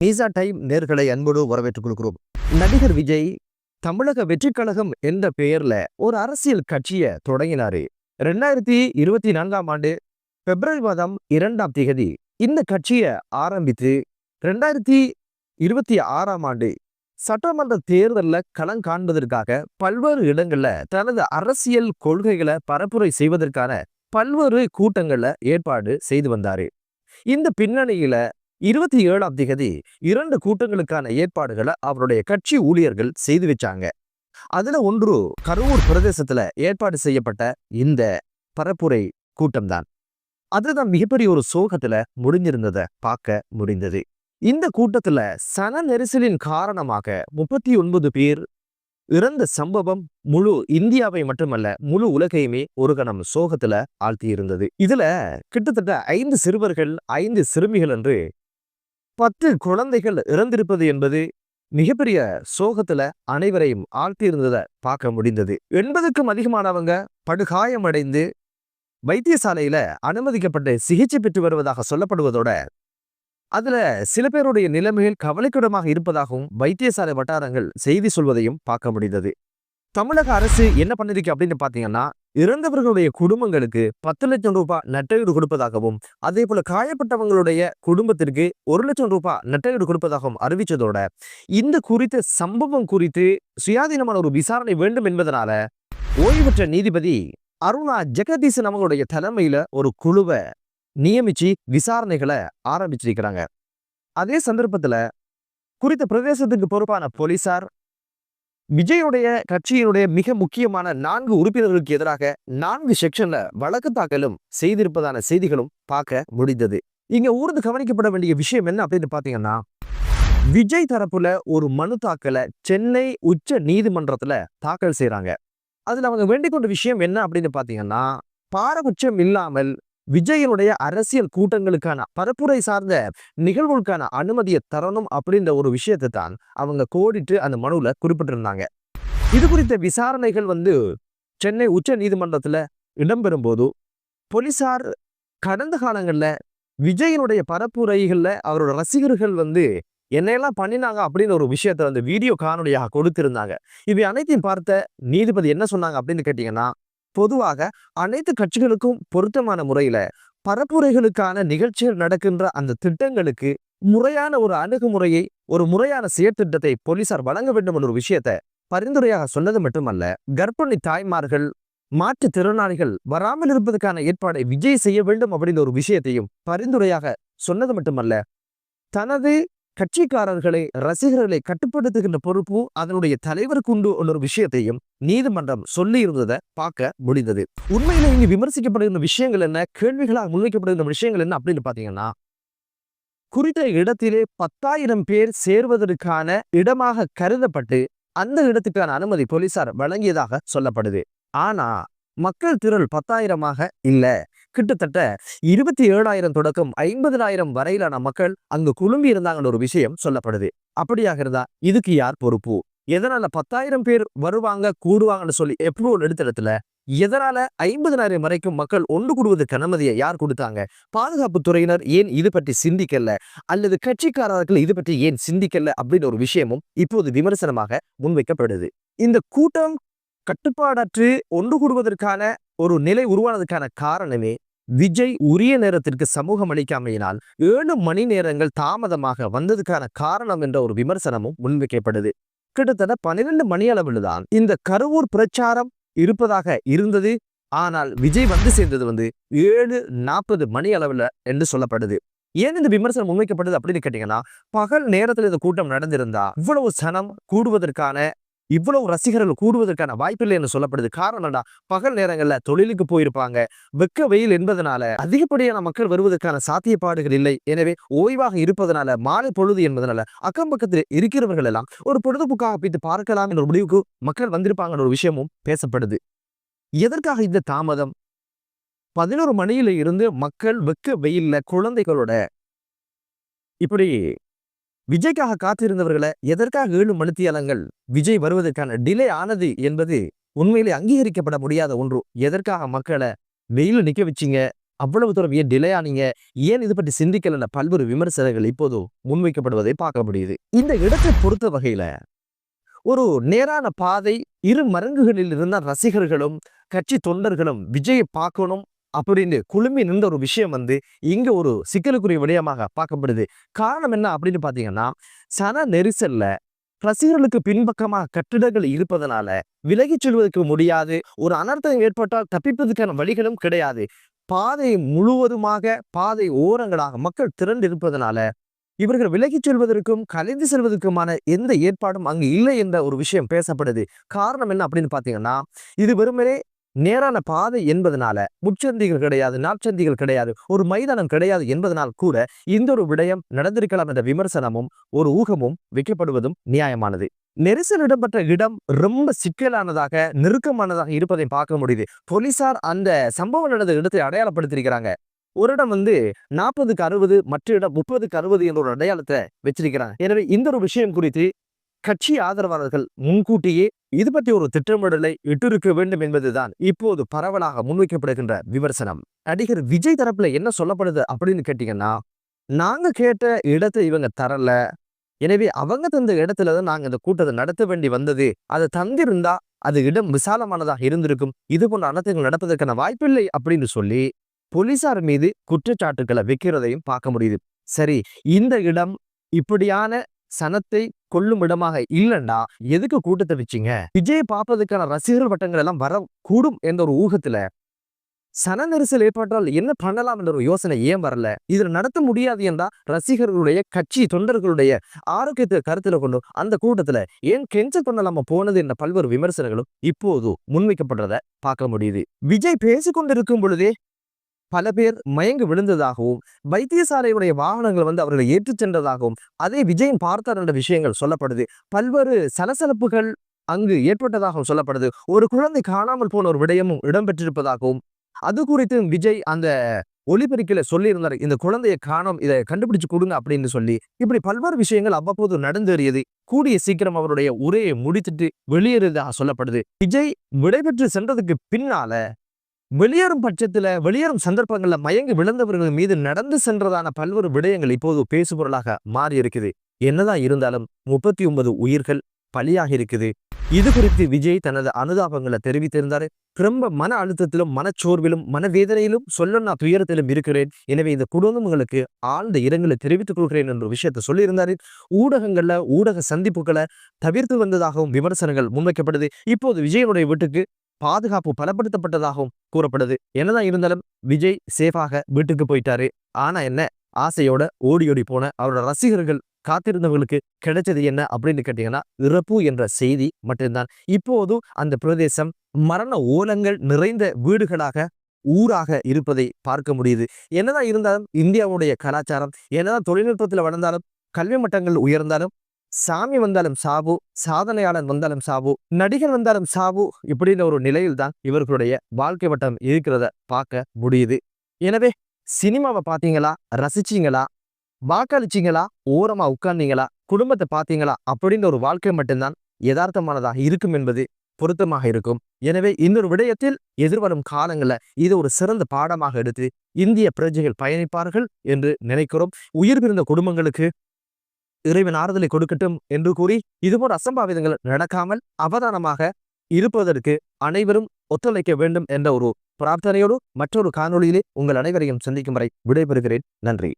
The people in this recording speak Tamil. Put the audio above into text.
மீசா டைம் நேர்களை அன்போடு வரவேற்றுக் கொள்கிறோம். நடிகர் விஜய் தமிழக வெற்றி கழகம் என்ற பெயர்ல ஒரு அரசியல் கட்சியை தொடங்கினாரு. 2024ஆம் ஆண்டு பிப்ரவரி மாதம் 2ஆம் தேதி இந்த கட்சியை ஆரம்பித்து 2026ஆம் ஆண்டு சட்டமன்ற தேர்தலில் களம் காண்பதற்காக பல்வேறு இடங்கள்ல தனது அரசியல் கொள்கைகளை பரப்புரை செய்வதற்கான பல்வேறு கூட்டங்கள்ல ஏற்பாடு செய்து வந்தாரு. இந்த பின்னணியில 27ஆம் தேதி 2 கூட்டங்களுக்கான ஏற்பாடுகளை அவருடைய கட்சி ஊழியர்கள் செய்து வச்சாங்க. அதுல ஒன்று கரூர் பிரதேசத்துல ஏற்பாடு செய்யப்பட்ட இந்த பரப்புரை கூட்டம்தான். அதுதான் மிகப்பெரிய ஒரு சோகத்துல முடிஞ்சிருந்ததை பார்க்க முடிந்தது. இந்த கூட்டத்துல சன நெரிசலின் காரணமாக 39 பேர் இறந்த சம்பவம் முழு இந்தியாவை மட்டுமல்ல முழு உலகையுமே ஒரு கணம் சோகத்துல ஆழ்த்தி இருந்தது. இதுல கிட்டத்தட்ட 5 சிறுவர்கள் 5 சிறுமிகள் என்று 10 குழந்தைகள் இறந்திருப்பது என்பது மிகப்பெரிய சோகத்துல அனைவரையும் ஆழ்த்தி இருந்ததை பார்க்க முடிந்தது. 80க்கும் அதிகமானவங்க படுகாயமடைந்து வைத்தியசாலையில அனுமதிக்கப்பட்டு சிகிச்சை பெற்று வருவதாக சொல்லப்படுவதோட அதுல சில பேருடைய நிலைமைகள் கவலைக்கிடமாக இருப்பதாகவும் வைத்தியசாலை வட்டாரங்கள் செய்தி சொல்வதையும் பார்க்க முடிந்தது. தமிழக அரசு என்ன பண்ணிருக்கு அப்படின்னு பாத்தீங்கன்னா, இறந்தவர்களுடைய குடும்பங்களுக்கு 10 லட்சம் ரூபாய் நட்டஈடு கொடுப்பதாகவும் அதே போல காயப்பட்டவங்களுடைய குடும்பத்திற்கு 1 லட்சம் ரூபாய் நட்டஈடு கொடுப்பதாகவும் அறிவிச்சதோட இந்த குறித்த சம்பவம் குறித்து சுயாதீனமான ஒரு விசாரணை வேண்டும் என்பதனால ஓய்வு பெற்ற நீதிபதி அருணா ஜெகதீசன் அவங்களுடைய தலைமையில ஒரு குழுவை நியமிச்சு விசாரணைகளை ஆரம்பிச்சிருக்கிறாங்க. அதே சந்தர்ப்பத்துல குறித்த பிரதேசத்துக்கு பொறுப்பான போலீசார் விஜயுடைய கட்சியினுடைய மிக முக்கியமான 4 உறுப்பினர்களுக்கு எதிராக 4 செக்ஷன்ல வழக்கு தாக்கலும் செய்திருப்பதான செய்திகளும் பார்க்க முடிந்தது. இங்க ஊர்ந்து கவனிக்கப்பட வேண்டிய விஷயம் என்ன அப்படின்னு பாத்தீங்கன்னா, விஜய் தரப்புல ஒரு மனு தாக்கலை சென்னை உச்ச நீதிமன்றத்துல தாக்கல் செய்யறாங்க. அதுல அவங்க வேண்டிக் கொண்ட விஷயம் என்ன அப்படின்னு பாத்தீங்கன்னா, பாரபட்சம் இல்லாமல் விஜயனுடைய அரசியல் கூட்டங்களுக்கான பரப்புரை சார்ந்த நிகழ்வுகளுக்கான அனுமதியை தரணும் அப்படின்ற ஒரு விஷயத்தை தான் அவங்க கோடிட்டு அந்த மனுவில் குறிப்பிட்டிருந்தாங்க. இது குறித்த விசாரணைகள் சென்னை உச்ச நீதிமன்றத்துல இடம்பெறும் போது போலீசார் கடந்த காலங்கள்ல விஜயனுடைய பரப்புரைகள்ல அவரோட ரசிகர்கள் என்னையெல்லாம் பண்ணினாங்க அப்படின்னு ஒரு விஷயத்த வீடியோ காணொலியாக கொடுத்திருந்தாங்க. இவை அனைத்தையும் பார்த்த நீதிபதி என்ன சொன்னாங்க அப்படின்னு கேட்டீங்கன்னா, பொதுவாக அனைத்து கட்சிகளுக்கும் பொருத்தமான முறையில பரப்புரைகளுக்கான நிகழ்ச்சிகள் நடக்கின்ற அந்த திட்டங்களுக்கு முறையான ஒரு அணுகுமுறையை ஒரு முறையான செயற்திட்டத்தை போலீசார் வழங்க வேண்டும் என்ற ஒரு விஷயத்தை பரிந்துரையாக சொன்னது மட்டுமல்ல, கர்ப்பிணி தாய்மார்கள் மாற்றுத்திறனாளிகள் வராமல் இருப்பதற்கான ஏற்பாடை விஜய் செய்ய வேண்டும் அப்படின்ற ஒரு விஷயத்தையும் பரிந்துரையாக சொன்னது மட்டுமல்ல, தனது கட்சிக்காரர்களை ரசிகர்களை கட்டுப்படுத்துகின்ற பொறுப்பு அதனுடைய தலைவருக்கு உண்டு என்ற ஒரு விஷயத்தையும் நீதிமன்றம் சொல்லி இருந்ததை பார்க்க முடிந்தது. உண்மையில இங்கு விமர்சிக்கப்படுகின்ற விஷயங்கள் என்ன, கேள்விகளாக முன்வைக்கப்படுகின்ற விஷயங்கள் என்ன அப்படின்னு பாத்தீங்கன்னா, குறித்த இடத்திலே 10,000 பேர் சேர்வதற்கான இடமாக கருதப்பட்டு அந்த இடத்துக்கான அனுமதி போலீசார் வழங்கியதாக சொல்லப்படுது. ஆனா மக்கள் திரள் 10,000ஆக இல்ல, கிட்டத்தட்ட 27,000 தொடக்கம் 50,000 வரையிலான மக்கள் அங்கு குழும்பி இருந்தாங்கன்ற ஒரு விஷயம் சொல்லப்படுது. அப்படியாக இருந்தா இதுக்கு யார் பொறுப்பு? எதனால 10,000 பேர் வருவாங்க கூடுவாங்கன்னு சொல்லி அப்ரூவல் எடுத்த இடத்துல எதனால 50,000 வரைக்கும் மக்கள் ஒன்று கூடுவதற்கு அனுமதியை யார் கொடுத்தாங்க? பாதுகாப்பு துறையினர் ஏன் இது பற்றி சிந்திக்கல, அல்லது கட்சிக்காரர்கள் இது பற்றி ஏன் சிந்திக்கல அப்படின்னு ஒரு விஷயமும் இப்போது விமர்சனமாக முன்வைக்கப்படுது. இந்த கூட்டம் கட்டுப்பாடற்று ஒன்று கூடுவதற்கான ஒரு நிலை உருவானதுக்கான காரணமே விஜய் உரிய நேரத்திற்கு சமூகம் அளிக்காமையினால் 7 மணி நேரங்கள் தாமதமாக வந்ததுக்கான காரணம் என்ற ஒரு விமர்சனமும் முன்வைக்கப்படுது. கிட்டத்தட்ட 12 மணி அளவில் தான் இந்த கரூர் பிரச்சாரம் இருப்பதாக இருந்தது. ஆனால் விஜய் சேர்ந்தது 7:40 மணி அளவில் என்று சொல்லப்படுது. ஏன் இந்த விமர்சனம் முன்வைக்கப்படுது அப்படின்னு கேட்டீங்கன்னா, பகல் நேரத்தில் இந்த கூட்டம் நடந்திருந்தா இவ்வளவு சனம் கூடுவதற்கான இவ்வளவு ரசிகர்கள் கூடுவதற்கான வாய்ப்பில்லை என்று சொல்லப்படுது. காரணம்டா, பகல் நேரங்கள்ல தொழிலுக்கு போயிருப்பாங்க, வெக்க வெயில் என்பதனால அதிகப்படியான மக்கள் வருவதற்கான சாத்தியப்பாடுகள் இல்லை. எனவே ஓய்வாக இருப்பதனால மாலை பொழுது என்பதனால அக்கம் பக்கத்தில் இருக்கிறவர்கள் எல்லாம் ஒரு பொழுதுபோக்காக போயிட்டு பார்க்கலாம் என்ற முடிவுக்கு மக்கள் வந்திருப்பாங்க ஒரு விஷயமும் பேசப்படுது. எதற்காக இந்த தாமதம்? 11 மணியில இருந்து மக்கள் வெக்க வெயில்ல குழந்தைகளோட இப்படி விஜய்க்காக காத்திருந்தவர்களை எதற்காக 7 மணித்தியாலங்கள் விஜய் வருவதற்கான டிலே ஆனது என்பது உண்மையிலே அங்கீகரிக்கப்பட முடியாத ஒன்று. எதற்காக மக்களை வெயில நிக்க வச்சிங்க, அவ்வளவு தூரம் ஏன் டிலே ஆனீங்க, ஏன் இது பற்றி சிந்திக்கல பல்வேறு விமர்சனங்கள் இப்போது முன்வைக்கப்படுவதை பார்க்க முடியுது. இந்த இடத்தை பொறுத்த வகையில ஒரு நேரான பாதை, இரு மருங்குகளில் இருந்த ரசிகர்களும் கட்சி தொண்டர்களும் விஜயை பார்க்கணும் அப்படின்னு குழுமி நின்ற ஒரு விஷயம் இங்க ஒரு சிக்கலுக்குரிய விடயமாக பார்க்கப்படுது. காரணம் என்ன அப்படின்னு பாத்தீங்கன்னா, சன நெரிசல்ல ரசிகர்களுக்கு பின்பக்கமாக கட்டிடங்கள் இருப்பதனால விலகிச் செல்வதற்கு முடியாது. ஒரு அனர்த்தம் ஏற்பட்டால் தப்பிப்பதற்கான வழிகளும் கிடையாது. பாதை முழுவதுமாக பாதை ஓரங்களாக மக்கள் திரண்டு இருப்பதனால இவர்கள் விலகிச் செல்வதற்கும் கலைந்து செல்வதற்குமான எந்த ஏற்பாடும் அங்கு இல்லை என்ற ஒரு விஷயம் பேசப்படுது. காரணம் என்ன அப்படின்னு பாத்தீங்கன்னா, இது வெறுமனே நேரான பாதை என்பதனால முச்சந்திகள் கிடையாது, நாட்சந்திகள் கிடையாது, ஒரு மைதானம் கிடையாது என்பதனால் கூட இந்த ஒரு விடயம் நடந்திருக்கலாம் என்ற விமர்சனமும் ஒரு ஊகமும் வைக்கப்படுவதும் நியாயமானது. நெரிசல் இடம்பெற்ற இடம் ரொம்ப சிக்கலானதாக, நெருக்கமானதாக இருப்பதை பார்க்க முடியுது. போலீசார் அந்த சம்பவம் நடந்த இடத்தை அடையாளப்படுத்திருக்கிறாங்க. ஒரு இடம் 40க்கு 60, மற்ற இடம் 30க்கு 60 என்ற ஒரு அடையாளத்தை வச்சிருக்கிறாங்க. எனவே இந்த ஒரு விஷயம் குறித்து கட்சி ஆதரவாளர்கள் முன்கூட்டியே இது பற்றி ஒரு திட்டமிடலை இட்டிருக்க வேண்டும் என்பதுதான் இப்போது பரவலாக முன்வைக்கப்படுகின்ற விமர்சனம். நடிகர் விஜய் தரப்புல என்ன சொல்லப்படுது அப்படின்னு கேட்டீங்கன்னா, நாங்க கேட்ட இடத்தை இவங்க தரல, எனவே அவங்க தந்த இடத்துலதான் நாங்க இந்த கூட்டத்தை நடத்த வேண்டி வந்தது. அதை தந்திருந்தா அது இடம் விசாலமானதாக இருந்திருக்கும், இது போன்ற அனர்த்தங்கள் நடப்பதற்கான வாய்ப்பில்லை அப்படின்னு சொல்லி போலீசார் மீது குற்றச்சாட்டுக்களை வைக்கிறதையும் பார்க்க முடியுது. சரி, இந்த இடம் இப்படியான சனத்தை கொள்ளும் இடமாக இல்லைன்னா எதுக்கு கூட்டத்தை வச்சிங்க? விஜய் பார்ப்பதற்கான ரசிகர்கள் வட்டங்கள் எல்லாம் வரக்கூடும் என்ற ஒரு ஊகத்துல சன நெரிசல் ஏற்பட்டால் என்ன பண்ணலாம் என்ற ஒரு யோசனை ஏன் வரல? இதுல நடத்த முடியாது என்றா ரசிகர்களுடைய கட்சி தொண்டர்களுடைய ஆரோக்கியத்தை கருத்துல கொண்டு அந்த கூட்டத்துல ஏன் கெஞ்ச பண்ணலாம போனது என்ற பல்வேறு விமர்சனங்களும் இப்போது முன்வைக்கப்படுறத பார்க்க முடியுது. விஜய் பேசிக்கொண்டிருக்கும் பொழுதே பல பேர் மயங்கி விழுந்ததாகவும், வைத்தியசாலையுடைய வாகனங்கள் அவர்களை ஏற்றுச் சென்றதாகவும், அதே விஜயம் பார்த்தார் என்ற விஷயங்கள் சொல்லப்படுது. பல்வேறு சலசலப்புகள் அங்கு ஏற்பட்டதாகவும் சொல்லப்படுது. ஒரு குழந்தை காணாமல் போன ஒரு விடயமும் இடம்பெற்றிருப்பதாகவும், அது குறித்து விஜய் அந்த ஒளிபெருக்கில சொல்லியிருந்தார், இந்த குழந்தையை காணோம், இதை கண்டுபிடிச்சு கொடுங்க அப்படின்னு சொல்லி. இப்படி பல்வேறு விஷயங்கள் அவ்வப்போது நடந்தேறியது. கூடிய சீக்கிரம் அவருடைய உரையை முடித்துட்டு வெளியேறதாக சொல்லப்படுது. விஜய் விடைபெற்று சென்றதுக்கு பின்னால வெளியேறும் பட்சத்துல, வெளியேறும் சந்தர்ப்பங்கள்ல மயங்கி விழுந்தவர்கள் மீது நடந்து சென்றதான பல்வேறு விடயங்கள் இப்போது பேசுபொருளாக மாறி இருக்குது. என்னதான் இருந்தாலும் 39 உயிர்கள் பலியாக இருக்குது. இது குறித்து விஜய் தனது அனுதாபங்களை தெரிவித்திருந்தாரு. ரொம்ப மன அழுத்தத்திலும், மனச்சோர்விலும், மனவேதனையிலும், சொல்லனா துயரத்திலும் இருக்கிறேன். எனவே இந்த குடும்பங்களுக்கு ஆழ்ந்த இரங்கலை தெரிவித்துக் கொள்கிறேன் என்ற விஷயத்தை சொல்லியிருந்தாரு. ஊடகங்கள்ல ஊடக சந்திப்புகளை தவிர்த்து வந்ததாகவும் விமர்சனங்கள் முன்வைக்கப்படுது. இப்போது விஜயனுடைய வீட்டுக்கு பாதுகாப்பு பலப்படுத்தப்பட்டதாகவும் கூறப்படுது. என்னதான் இருந்தாலும் விஜய் சேஃபாக வீட்டுக்கு போயிட்டாரு. ஆனா என்ன, ஆசையோட ஓடி போன அவரோட ரசிகர்கள் காத்திருந்தவர்களுக்கு கிடைச்சது என்ன அப்படின்னு கேட்டீங்கன்னா, இறப்பு என்ற செய்தி மட்டும்தான். இப்போது அந்த பிரதேசம் மரண ஓலங்கள் நிறைந்த வீடுகளாக, ஊராக இருப்பதை பார்க்க முடியுது. என்னதான் இருந்தாலும் இந்தியாவுடைய கலாச்சாரம், என்னதான் தொழில்நுட்பத்தில் வளர்ந்தாலும், கல்வி மட்டங்கள் உயர்ந்தாலும், சாமி வந்தாலும் சாவு, சாதனையாளன் வந்தாலும் சாவு, நடிகர் வந்தாலும் சாவு, இப்படின்ற ஒரு நிலையில் தான் இவர்களுடைய வாழ்க்கை வட்டம் இருக்கிறத பார்க்க முடியுது. எனவே சினிமாவை பார்த்தீங்களா, ரசிச்சீங்களா, வாக்களிச்சீங்களா, ஓரமா உட்கார்ந்தீங்களா, குடும்பத்தை பார்த்தீங்களா அப்படின்ற ஒரு வாழ்க்கை மட்டும்தான் யதார்த்தமானதாக இருக்கும் என்பது பொருத்தமாக இருக்கும். எனவே இன்னொரு விடயத்தில் எதிர்வரும் காலங்களில் இது ஒரு சிறந்த பாடமாக எடுத்து இந்திய பிரஜைகள் பயணிப்பார்கள் என்று நினைக்கிறோம். உயிர் பிரிந்த குடும்பங்களுக்கு இறைவன் ஆறுதலை கொடுக்கட்டும் என்று கூறி, இதுபோன்ற அசம்பாவிதங்கள் நடக்காமல் அவதானமாக இருப்பதற்கு அனைவரும் ஒத்துழைக்க வேண்டும் என்ற ஒரு பிரார்த்தனையோடு மற்றொரு காணொளியிலே உங்கள் அனைவரையும் சந்திக்கும் வரை விடைபெறுகிறேன். நன்றி.